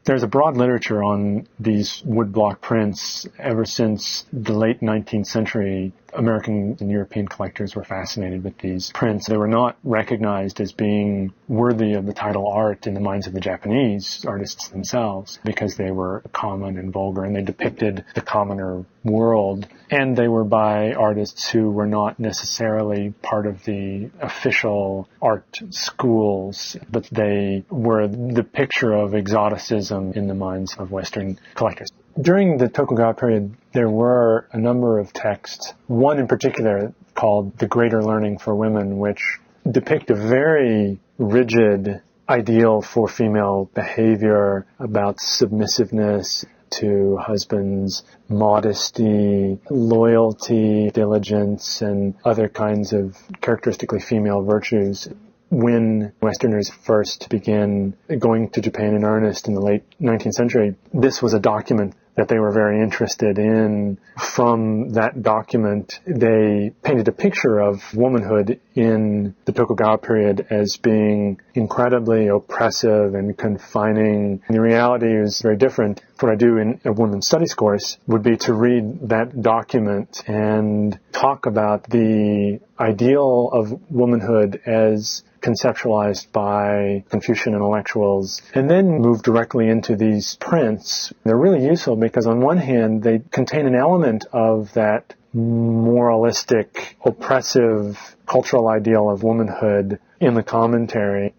There's a broad literature on these woodblock prints ever since the late 19th century. American and European collectors were fascinated with these prints. They were not recognized as being worthy of the title art in the minds of the Japanese artists themselves because they were common and vulgar and they depicted the commoner world. And they were by artists who were not necessarily part of the official art schools, but they were the picture of exoticism in the minds of Western collectors. During the Tokugawa period, there were a number of texts, one in particular called The Greater Learning for Women, which depict a very rigid ideal for female behavior about submissiveness to husbands, modesty, loyalty, diligence, and other kinds of characteristically female virtues. When Westerners first began going to Japan in earnest in the late 19th century, this was a document that they were very interested in. From that document, they painted a picture of womanhood in the Tokugawa period as being incredibly oppressive and confining. And the reality was very different. What I do in a women's studies course would be to read that document and talk about the ideal of womanhood as conceptualized by Confucian intellectuals, and then move directly into these prints. They're really useful because on one hand, they contain an element of that moralistic, oppressive cultural ideal of womanhood in the commentary.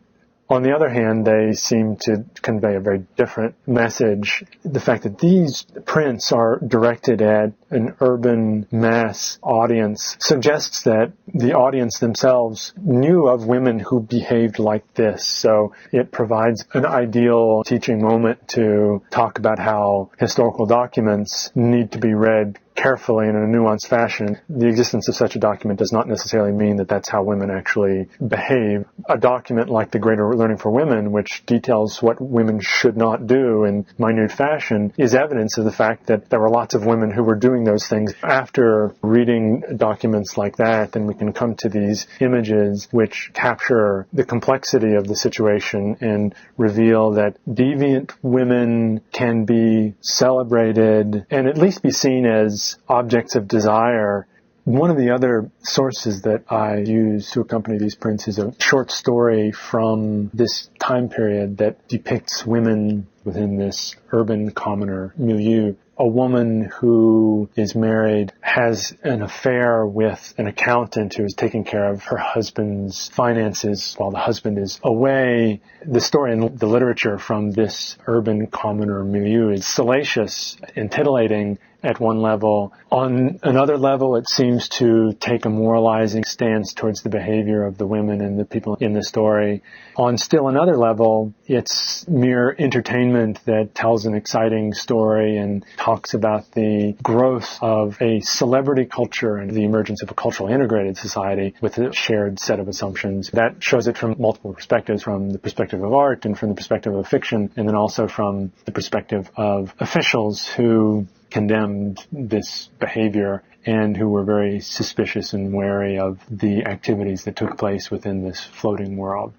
On the other hand, they seem to convey a very different message. The fact that these prints are directed at an urban mass audience suggests that the audience themselves knew of women who behaved like this. So it provides an ideal teaching moment to talk about how historical documents need to be read carefully and in a nuanced fashion. The existence of such a document does not necessarily mean that that's how women actually behave. A document like The Greater Learning for Women, which details what women should not do in minute fashion, is evidence of the fact that there were lots of women who were doing those things. After reading documents like that, then we can come to these images which capture the complexity of the situation and reveal that deviant women can be celebrated and at least be seen as objects of desire. One of the other sources that I use to accompany these prints is a short story from this time period that depicts women within this urban commoner milieu. A woman who is married has an affair with an accountant who is taking care of her husband's finances while the husband is away. The story and the literature from this urban commoner milieu is salacious and titillating at one level. On another level, it seems to take a moralizing stance towards the behavior of the women and the people in the story. On still another level, it's mere entertainment that tells an exciting story and talks about the growth of a celebrity culture and the emergence of a culturally integrated society with a shared set of assumptions. That shows it from multiple perspectives, from the perspective of art and from the perspective of fiction, and then also from the perspective of officials who condemned this behavior and who were very suspicious and wary of the activities that took place within this floating world.